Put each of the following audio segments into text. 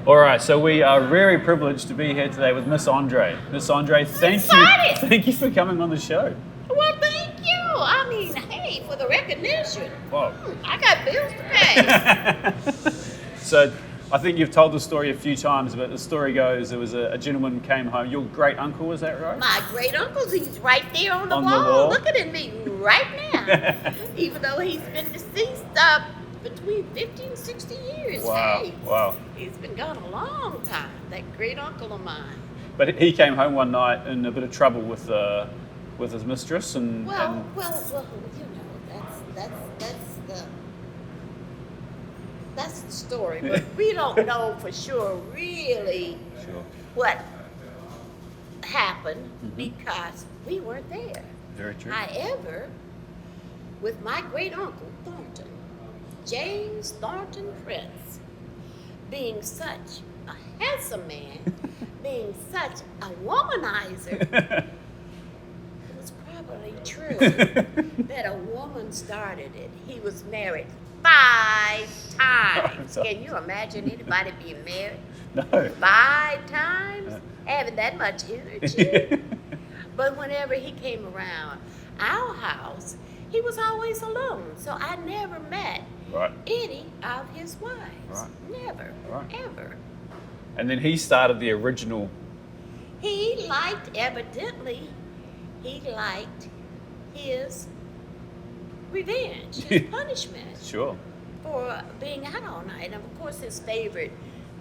All right, so we are very privileged to be here today with Ms André. Ms André, thank you for coming on the show. Well, thank you. I mean, hey, for the recognition. Wow. I got bills to pay. So I think you've told the story a few times, but the story goes there was a gentleman came home. Your great uncle, is that right? My great uncle, he's right there on the On wall, the wall. looking at me right now. Even though he's been deceased between 50 and 60 years. Wow, Hey, wow. he's been gone a long time, that great uncle of mine. But he came home one night in a bit of trouble with his mistress and. Well, you know, that's the story, but we don't know for sure really Sure. what happened because we weren't there. Very true. However, with my great uncle Thornton, James Thornton Prince, being such a handsome man, being such a womanizer, it was probably true that a woman started it. He was married 5 times. Can you imagine anybody being married No. 5 times? Having that much energy? But whenever he came around our house, he was always alone. So I never met Right. any of his wives. Right. Never, Right. ever. And then he started the original. Evidently, he liked his revenge, his punishment Sure. for being out all night. And of course, his favorite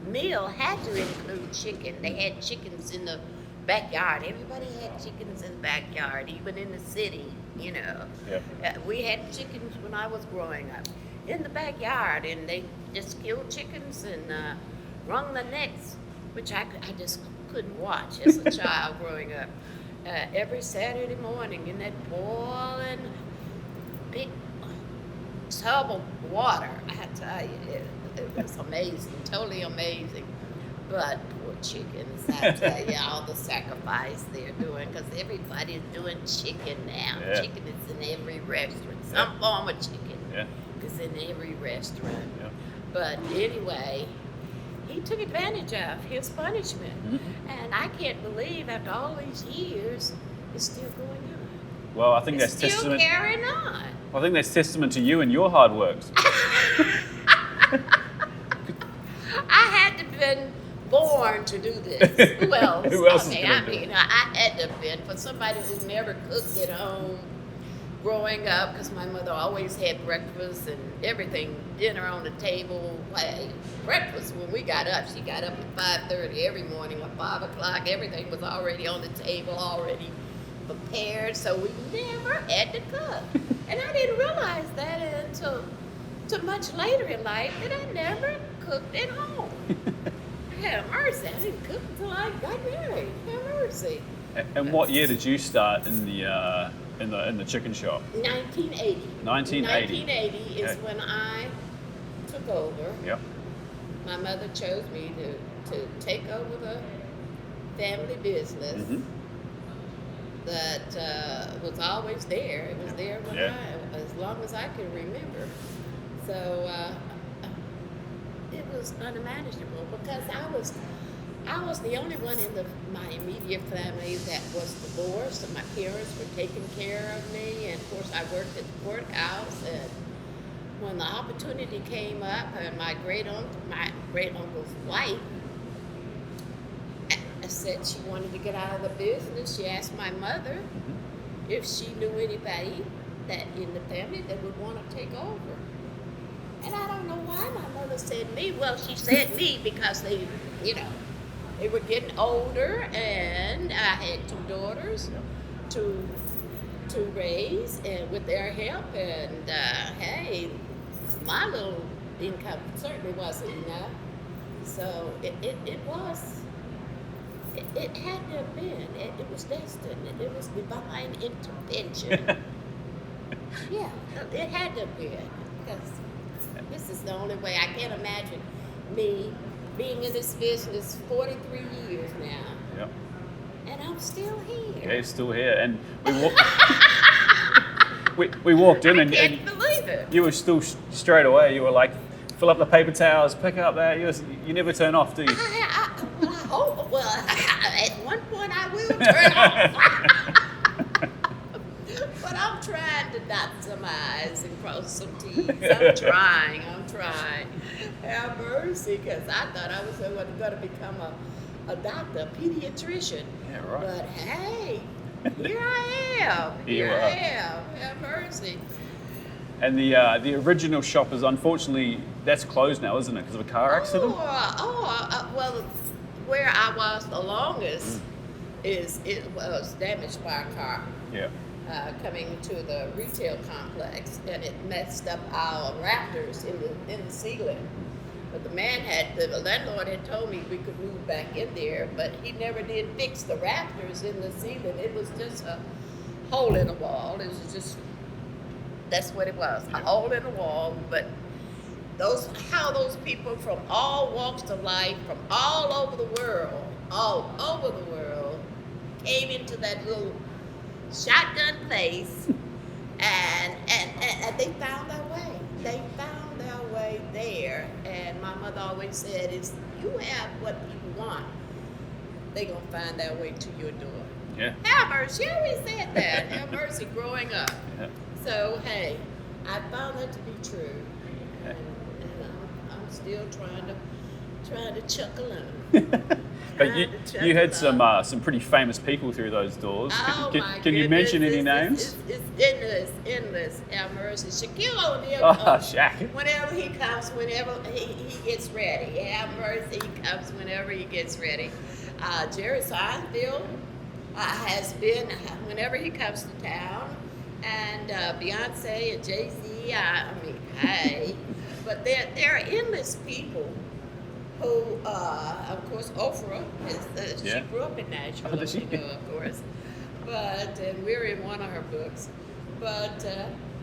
meal had to include chicken. They had chickens in the backyard. Everybody had chickens in the backyard, even in the city, you know. Yeah. We had chickens when I was growing up in the backyard, and they just killed chickens and wrung the necks, which I just couldn't watch as a child growing up. Every Saturday morning in that boiling big tub of water, I tell you, it was amazing, totally amazing. But poor chickens, I tell you, all the sacrifice they're doing, because everybody's doing chicken now. Yeah. Chicken is in every restaurant. Some form of chicken Yeah. is in every restaurant. Yeah. But anyway, he took advantage of his punishment. Mm-hmm. And I can't believe after all these years, it's still going on. Well, I think It's that's still testament. carrying on. I think that's testament to you and your hard works. I had to have been born to do this. Who else? Who else is I gonna do mean, it? I had to have been for somebody who never cooked at home growing up, because my mother always had breakfast and everything, dinner on the table. Hey, breakfast when we got up, she got up at 5:30 every morning or 5 o'clock. Everything was already on the table, already prepared, so we never had to cook. And I didn't realize that until much later in life that I never cooked at home. Have mercy, I didn't cook until I got married. Have mercy. And what year did you start in the chicken shop? 1980. 1980. 1980 is Okay. when I took over. Yep. My mother chose me to take over the family business Mm-hmm. that was always there. It was there when as long as I can remember. So it was unmanageable because I was the only one in my immediate family that was divorced, and my parents were taking care of me. And of course, I worked at the courthouse. And when the opportunity came up, and my great uncle's wife said she wanted to get out of the business, she asked my mother if she knew anybody that in the family that would want to take over. And I don't know why my mother said me. Well, she said me because they were getting older, and I had 2 daughters to raise, and with their help, and hey, my little income certainly wasn't enough. So it had to have been. It was destined. It was divine intervention. Yeah, it had to have been, because this is the only way. I can't imagine me being in this business 43 years now. Yep. And I'm still here. Yeah, you're still here, and we walked in, I and can't believe it. you were still straight away. You were like fill up the paper towels, pick up that. You never turn off, do you? At one point I will turn off. But I'm trying to dot some I's and cross some T's. I'm trying. Have mercy, because I thought I was going to become a doctor, a pediatrician. Yeah, right. But hey, here I am. Here I am. Have mercy. And the original shop is, unfortunately, that's closed now, isn't it, because of a car accident? Well, where I was the longest it was damaged by a car. Yeah. Coming to the retail complex, and it messed up our rafters in the ceiling. But the landlord had told me we could move back in there, but he never did fix the rafters in the ceiling. It was just a hole in the wall. It was just, that's what it was, a hole in the wall. But how those people from all walks of life, from all over the world, came into that little shotgun place, and they found their way. They found their way there. And my mother always said, "Is you have what people want, they gonna find their way to your door." Yeah. Have mercy. She always said that. Have mercy growing up. Yeah. So hey, I found that to be true, and I'm still trying to chuckle on. But you had some pretty famous people through those doors. Oh Can you mention any names? It's endless. Have mercy. Shaquille O'Neal. Oh, Shaq. Whenever he comes, whenever he gets ready. Have mercy. He comes whenever he gets ready. Jerry Seinfeld has been whenever he comes to town, and Beyonce and Jay-Z. I mean, hey, but there are endless people. Who, of course, Oprah, she grew up in Nashville, of course. But, and we're in one of her books. But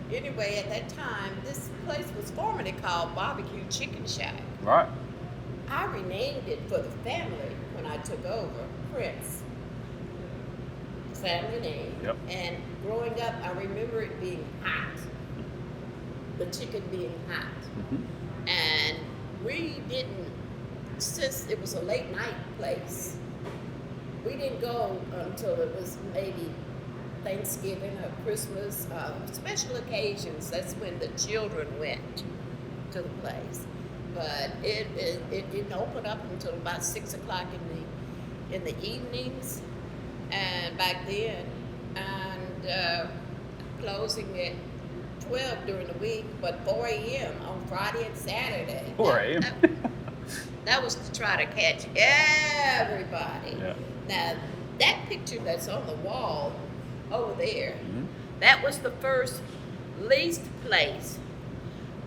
anyway, at that time, this place was formerly called Barbecue Chicken Shack. Right. I renamed it for the family when I took over, Prince. Family name. Yep. And growing up, I remember it being hot. The chicken being hot. Mm-hmm. And we didn't, since it was a late night place, we didn't go until it was maybe Thanksgiving or Christmas, special occasions. That's when the children went to the place. But it didn't open up until about 6 o'clock in the evenings, and back then, and closing at 12 during the week, but 4 a.m. on Friday and Saturday. 4 a.m. That was to try to catch everybody. Yeah. Now, that picture that's on the wall over there, that was the first leased place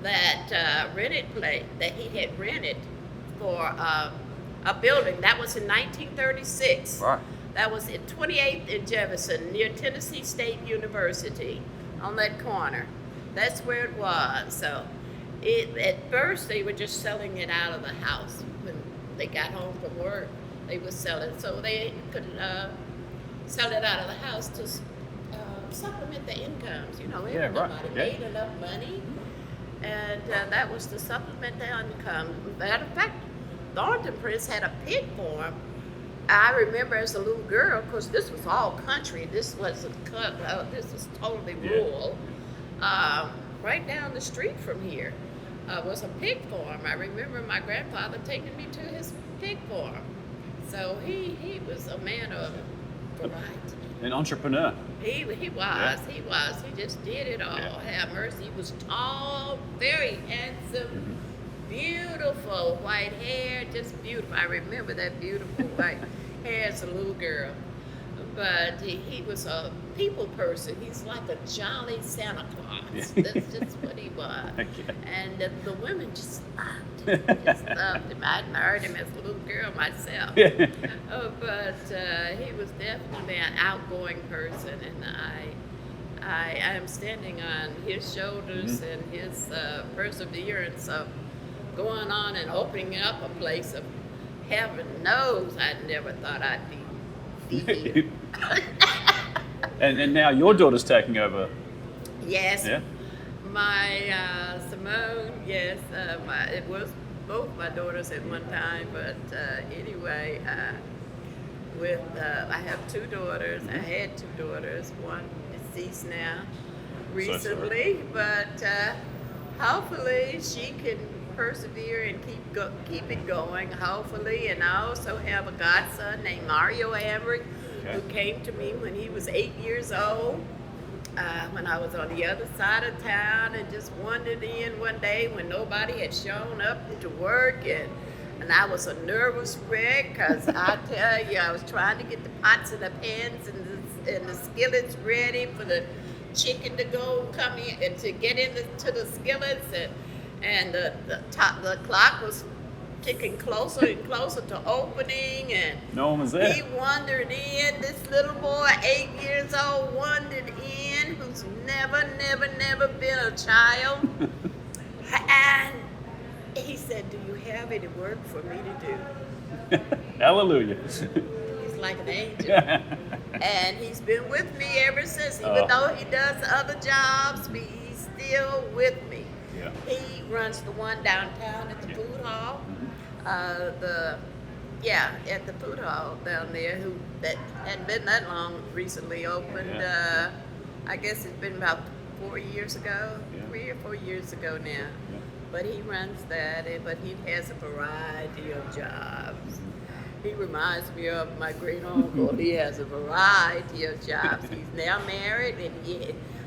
that that he had rented for a building. That was in 1936. Right. That was at 28th and Jefferson, near Tennessee State University, on that corner. That's where it was. So, at first they were just selling it out of the house. When they got home from work, they would sell it, so they could sell it out of the house to supplement the incomes. You know, nobody made enough money, and that was to supplement the income. Matter of fact, Thornton Prince had a pig farm. I remember as a little girl, because this was all country. This was this was totally rural. Right down the street from here was a pig farm. I remember my grandfather taking me to his pig farm. So he was a man of variety. An entrepreneur. He was. He just did it all. Yeah. Have mercy. He was tall, very handsome, beautiful white hair, just beautiful. I remember that beautiful white hair as a little girl. But he was a people person. He's like a jolly Santa Claus. That's just what he was. Okay. And the women just loved him. I admired him as a little girl myself. But he was definitely an outgoing person, and I am standing on his shoulders and his perseverance of going on and opening up a place of heaven knows I never thought I'd be here. And now your daughter's taking over. Yes. Yeah. My Simone, yes, it was both my daughters at one time, but anyway, I have two daughters. I had two daughters. One deceased now, recently, but hopefully she can persevere and keep it going. Hopefully, and I also have a godson named Mario Hamrick, who came to me when he was 8 years old. When I was on the other side of town and just wandered in one day when nobody had shown up to work, and I was a nervous wreck because I tell you, I was trying to get the pots and the pans and the skillets ready for the chicken to come in and to get into the skillets, and the clock was ticking closer and closer to opening, and no one was there. He wandered in. This little boy, 8 years old, wandered in, who's never been a child, and he said, "Do you have any work for me to do?" Hallelujah. He's like an angel, and he's been with me ever since. Even though he does other jobs, he's still with me. Yeah. He runs the one downtown at the food hall. At the food hall down there, that hadn't been that long, recently opened. I guess it's been about 4 years ago, 3 or 4 years ago now. Yeah. But he runs that, but he has a variety of jobs. He reminds me of my great uncle. He has a variety of jobs. He's now married, and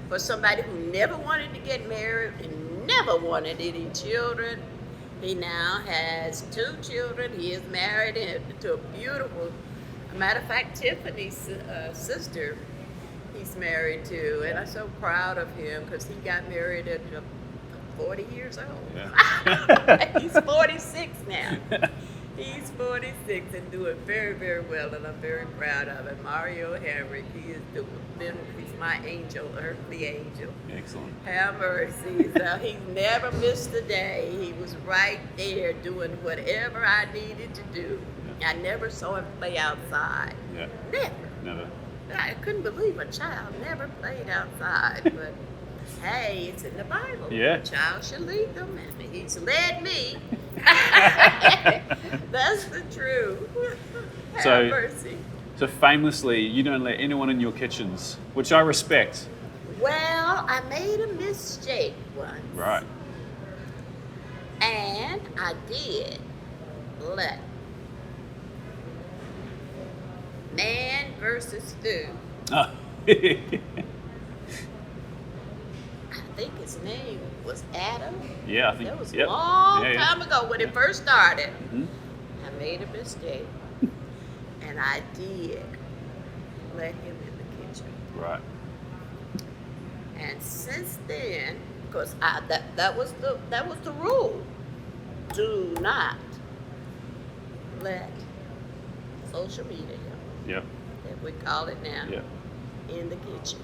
for somebody who never wanted to get married and never wanted any children, he now has 2 children. He is married to a beautiful, matter of fact, Tiffany's sister he's married to. And I'm so proud of him because he got married at 40 years old. Yeah. He's 46 now. He's 46 and doing very, very well, and I'm very proud of him. Mario Hamrick, he's my angel, earthly angel. Excellent. Have mercy. So he's never missed a day. He was right there doing whatever I needed to do. Yeah. I never saw him play outside. Yeah. Never. I couldn't believe a child never played outside, but hey, it's in the Bible. Yeah. A child should lead them, and he's led me. That's the truth. Have mercy. So famously, you don't let anyone in your kitchens, which I respect. Well, I made a mistake once. Right. And I did let man versus food. Oh. I think his name was Adam. Yeah, I think that was a long time ago when it first started. Mm-hmm. I made a mistake, and I did let him in the kitchen. Right. And since then, because that was the rule. Do not let social media, that we call it now, in the kitchen.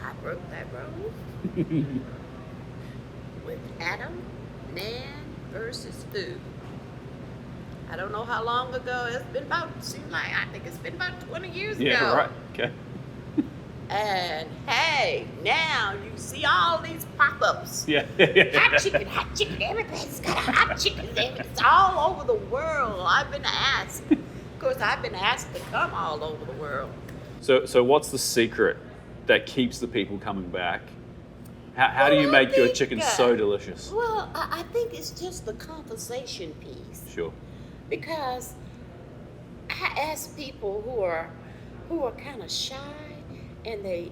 I broke that rule with Adam, man versus food. I don't know how long ago. It's been I think it's been about 20 years ago. Yeah, right. Okay. And hey, now you see all these pop-ups. Yeah. Hot chicken. Everybody's got a hot chicken. It's all over the world. I've been asked. Of course, I've been asked to come all over the world. So what's the secret that keeps the people coming back? How do you make your chicken so delicious? Well, I think it's just the conversation piece. Sure. Because I ask people who are kind of shy, and they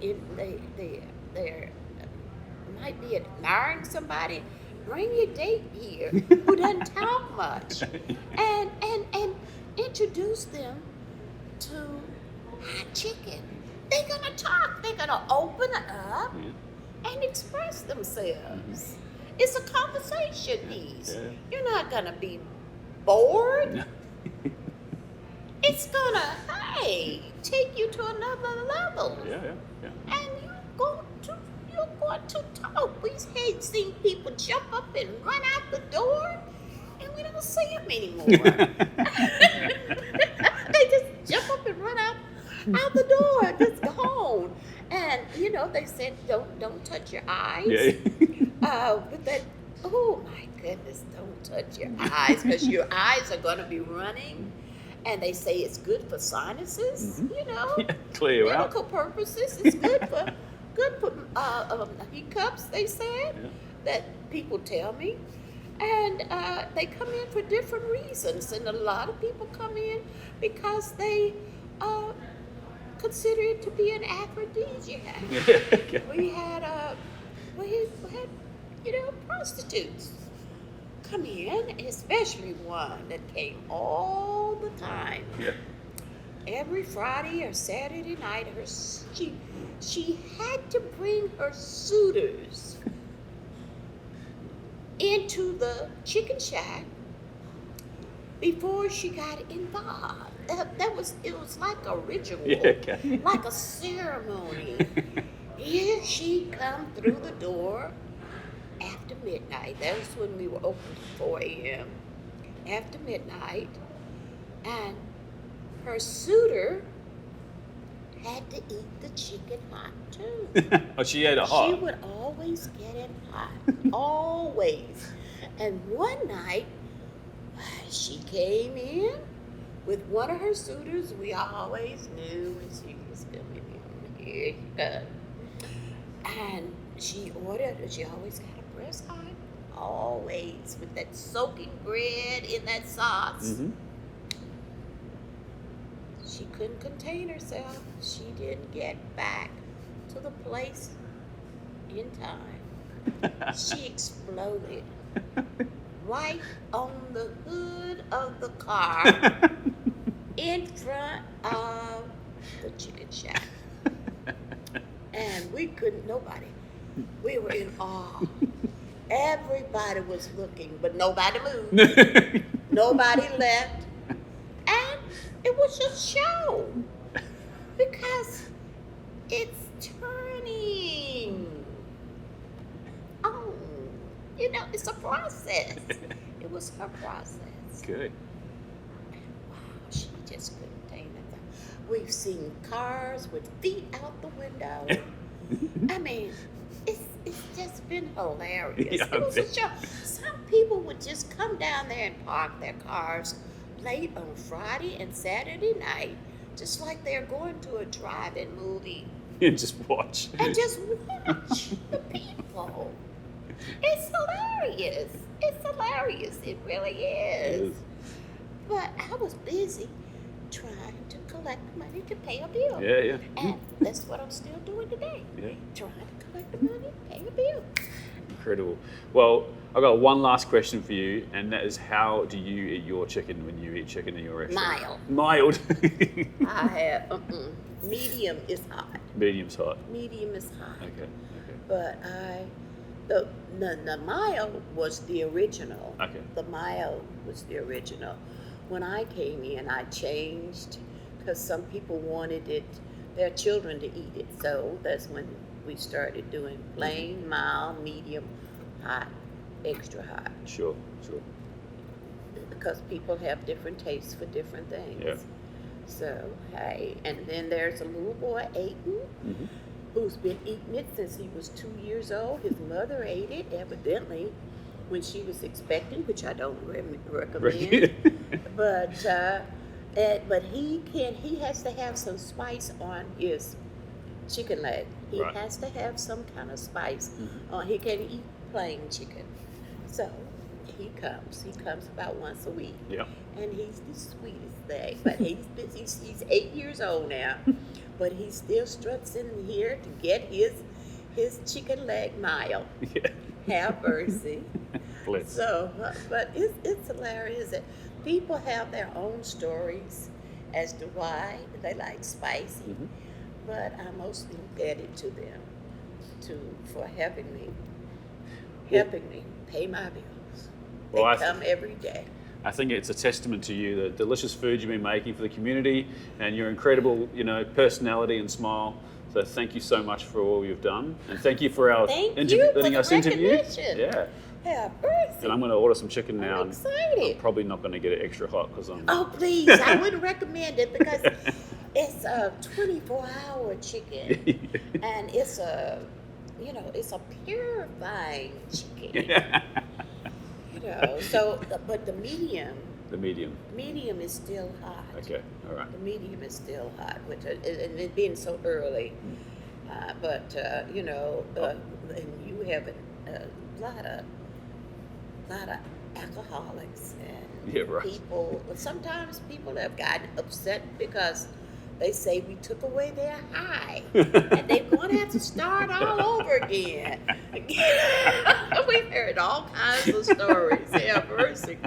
might be admiring somebody. Bring your date here who doesn't talk much, and introduce them to hot chicken. They're gonna talk. They're gonna open up and express themselves. Mm-hmm. It's a conversation piece. Yeah. You're not gonna be bored. It's gonna, take you to another level. Yeah. And you're going to talk. We've seen people jump up and run out the door, and we don't see them anymore. They just jump up and run out the door, just gone. And you know, they said don't touch your eyes. Yeah. But that, oh my goodness, don't touch your eyes because your eyes are going to be running. And they say it's good for sinuses, you know, Yeah, clear you out. medical purposes. It's good for hiccups. They said that people tell me, and they come in for different reasons. And a lot of people come in because they consider it to be an aphrodisiac. Okay. We had you know, prostitutes come in, especially one that came all the time. Yeah. Every Friday or Saturday night, she had to bring her suitors into the chicken shack before she got involved. It was like a ritual, Okay. like a ceremony. Here she come through the door after midnight. That was when we were open at 4 a.m. After midnight, and her suitor had to eat the chicken hot too. Oh, she ate it hot. She would always get it hot, always. And one night, she came in with one of her suitors. We always knew when she was coming in. Here she comes. And she ordered, she always got a breast hot, always, with that soaking bread in that sauce. She couldn't contain herself. She didn't get back to the place in time. She exploded right on the hood of the car in front of the chicken shack. And we couldn't, nobody. We were in awe. Everybody was looking, but nobody moved. Nobody left. And it was a show because it's turning. Oh, you know, it's a process. It was her process. Good. Wow, she just couldn't tame it. We've seen cars with feet out the window. I mean, it's just been hilarious. Yeah, It was a show. Some people would just come down there and park their cars late on Friday and Saturday night, just like they're going to a drive-in movie. And just watch. And just watch the people. It's hilarious. It's hilarious. It really is. But I was busy trying to collect money to pay a bill. Yeah. And that's what I'm still doing today. Yeah. Trying to collect the money, pay a bill. Incredible. Well, I've got one last question for you, and that is, how do you eat your chicken when you eat chicken in your restaurant? Mild. Mild. I have, medium is hot. Medium's hot. Medium is hot. Okay. But the mild was the original. Okay. The mild was the original. When I came in, I changed because some people wanted their children to eat it. So that's when we started doing plain, mild, medium, hot, extra hot. Sure. Because people have different tastes for different things. Yeah. So, hey, and then there's a little boy, Aiden, who's been eating it since he was 2 years old. His mother ate it, evidently, when she was expecting, which I don't recommend. But he has to have some spice on his chicken leg. He has to have some kind of spice. He can't eat plain chicken. So he comes about once a week. Yeah. And he's the sweetest thing. But he's 8 years old now. But he still struts in here to get his chicken leg mild. Yeah. Have mercy. Bless. So, but it's hilarious that people have their own stories as to why they like spicy. But I mostly indebted to them for helping me pay my bills. Well, they come every day. I think it's a testament to you, the delicious food you've been making for the community, and your incredible, personality and smile. So thank you so much for all you've done, and thank you for our letting us interview. Yeah. Have mercy. And I'm going to order some chicken now. I'm excited. I'm probably not going to get it extra hot because I'm. Oh please! I wouldn't recommend it because It's a 24-hour chicken, and it's a, it's a purifying chicken. So, but the medium. The medium. Medium is still hot. Okay, all right. The medium is still hot, which and it being so early, and you have a lot of alcoholics and people. Sometimes people have gotten upset because they say we took away their high, and they're going to have to start all over again. We've heard all kinds of stories. Yeah, mercy.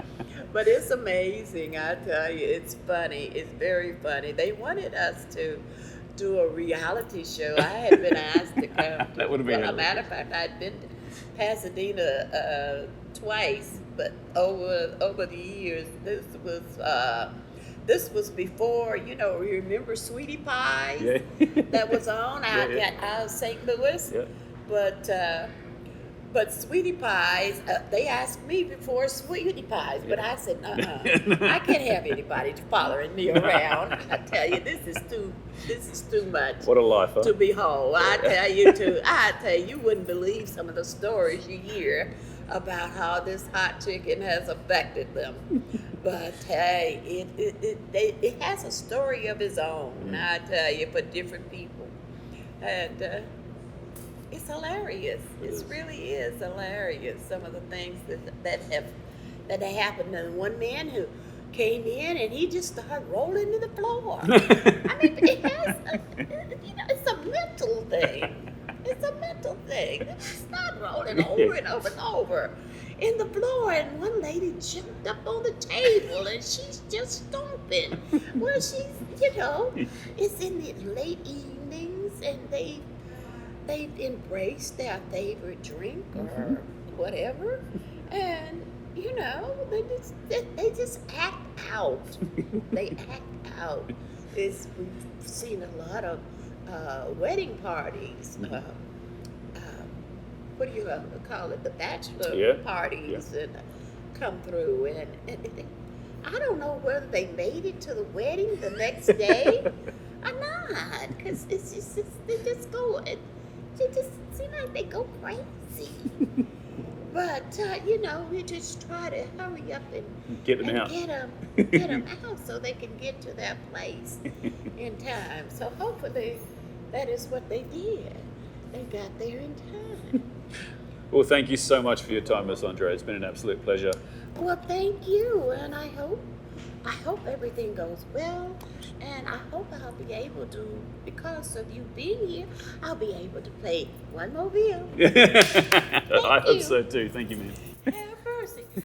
But it's amazing, I tell you. It's funny. It's very funny. They wanted us to do a reality show. I had been asked to come. That would have been. Well, a matter of fact, I'd been to Pasadena twice, but over the years, this was before, remember Sweetie Pies? Yeah. That was on out of St. Louis. Yeah. But Sweetie Pies, they asked me before Sweetie Pies, but I said, I can't have anybody following me around. I tell you, this is too much. What a life, huh? To behold. I tell you, you wouldn't believe some of the stories you hear about how this hot chicken has affected them. But hey, it has a story of its own, I tell you, for different people. And it's hilarious. It really is hilarious. Some of the things that have happened. And one man who came in and he just started rolling to the floor. I mean, it's a mental thing. It's a mental thing. It's not rolling over and over and over in the floor. And one lady jumped up on the table and she's just stomping. Well, she's, it's in the late evenings and they've embraced their favorite drink or whatever, and they just act out. They act out. We've seen a lot of wedding parties. What do you call it? The bachelor parties and come through, and I don't know whether they made it to the wedding the next day or not, because it's just they just go. They just seem like they go crazy. But, we just try to hurry up and get them out. Get them out so they can get to their place in time. So hopefully that is what they did. They got there in time. Well, thank you so much for your time, Ms André. It's been an absolute pleasure. Well, thank you, and I hope everything goes well, and I hope I'll be able to, because of you being here, I'll be able to play one more video. I hope so too. Thank you, man. Have mercy.